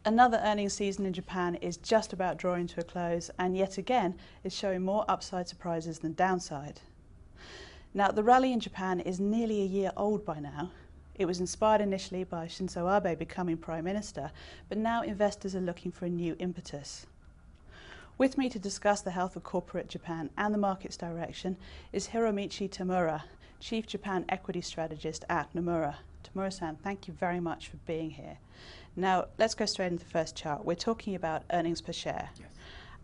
Another earnings season in Japan is just about drawing to a close, and yet again is showing more upside surprises than downside. Now, the rally in Japan is nearly a year old by now. It was inspired initially by Shinzo Abe becoming Prime Minister, but now investors are looking for a new impetus. With me to discuss the health of corporate Japan and the market's direction is Hiromichi Tamura, Chief Japan Equity Strategist at Nomura. Tamura-san, thank you very much for being here. Now, let's go straight into the first chart. We're talking about earnings per share, Yes.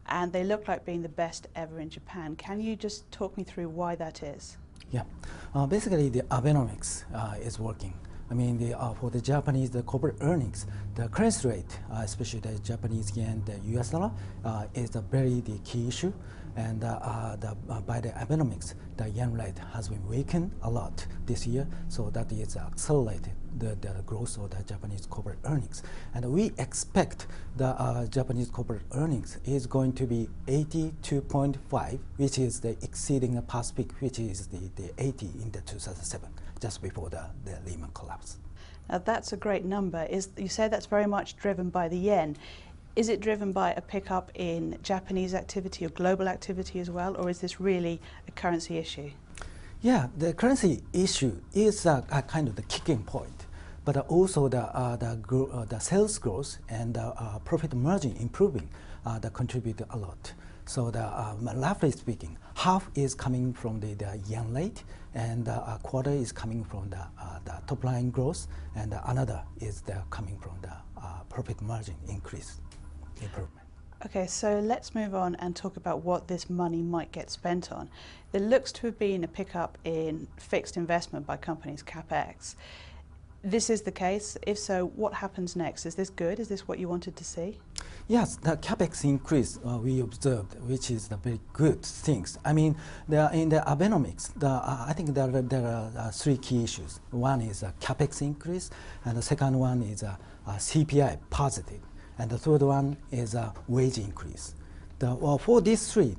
and they look like being the best ever in Japan. Can you just talk me through why that is? Yeah, basically the Abenomics is working. I mean, for the Japanese, the corporate earnings, the currency rate, especially the Japanese yen, the US dollar, is the key issue. And by the Abenomics, the yen rate has been weakened a lot this year, so that is accelerated the growth of the Japanese corporate earnings. And we expect the Japanese corporate earnings is going to be 82.5, which is the exceeding the past peak, which is the 80 in the 2007, just before the Lehman collapse. Now, that's a great number. You say that's very much driven by the yen. Is it driven by a pickup in Japanese activity or global activity as well, or is this really a currency issue? Yeah, the currency issue is a kind of the kicking point, but also the sales growth and profit margin improving that contribute a lot. So roughly speaking, half is coming from the yen rate, and a quarter is coming from the top line growth, and another is coming from the profit margin increase improvement. Okay, so let's move on and talk about what this money might get spent on. There looks to have been a pickup in fixed investment by companies, CapEx. This is the case. If so, what happens next? Is this good? Is this what you wanted to see? Yes, the capex increase we observed, which is the very good things. I mean, in the Abenomics, I think there are three key issues. One is a capex increase, and the second one is a CPI positive, and the third one is a wage increase. For these three,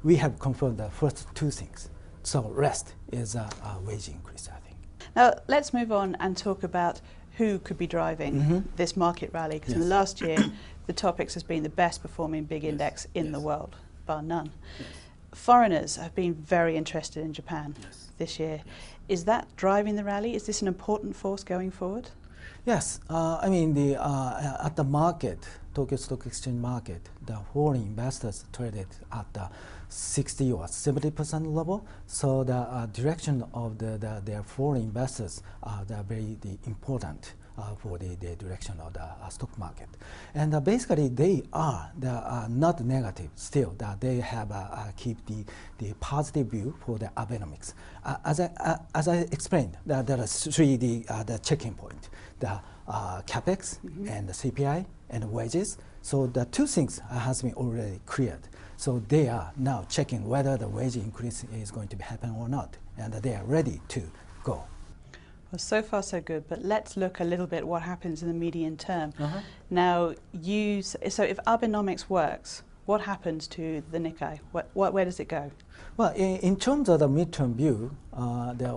we have confirmed the first two things. So rest is a wage increase, I think. Now, let's move on and talk about who could be driving this market rally, because in the last year, the Topix has been the best performing big index in the world, bar none. Yes. Foreigners have been very interested in Japan this year. Is that driving the rally? Is this an important force going forward? Yes, I mean, at the market, Tokyo Stock Exchange market, the foreign investors traded at the 60 or 70% level. So the direction of their foreign investors are very important for the direction of the stock market. And basically, they are not negative still. That they have keep the positive view for the Abenomics. As I explained, there are three the checking point: the capex and the CPI and wages. So the two things has been already cleared. So they are now checking whether the wage increase is going to happen or not, and they are ready to go. Well, so far so good, but let's look a little bit what happens in the medium term. Now, so if Abenomics works, what happens to the Nikkei? Where does it go? Well, in terms of the midterm view,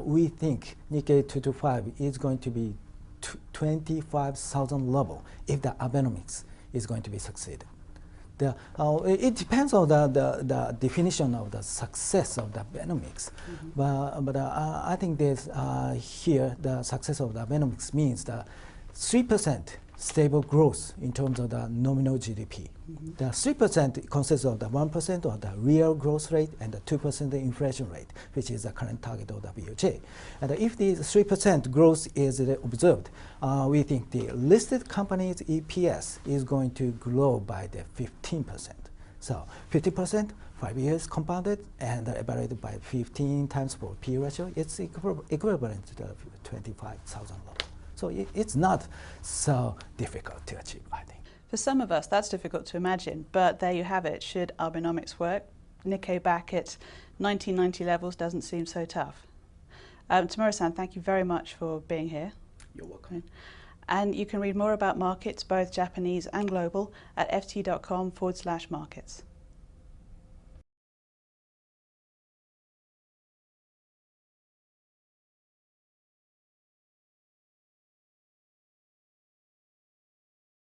we think Nikkei 225 is going to be 25,000 level if the Abenomics is going to be succeeded. It depends on the definition of the success of the Abenomics, but I think there's here the success of the Abenomics means the 3% stable growth in terms of the nominal GDP. The 3% consists of the 1% of the real growth rate and the 2% the inflation rate, which is the current target of the BOJ. And if the 3% growth is observed, we think the listed companies' EPS is going to grow by the 15%. So 50%, 5 years compounded, and evaluated by 15 times for P ratio, it's equivalent to the 25,000 level. So it's not so difficult to achieve, I think. For some of us, that's difficult to imagine, but there you have it. Should Abenomics work, Nikkei back at 1990 levels doesn't seem so tough. Tamura-san, thank you very much for being here. You're welcome. And you can read more about markets, both Japanese and global, at ft.com/markets.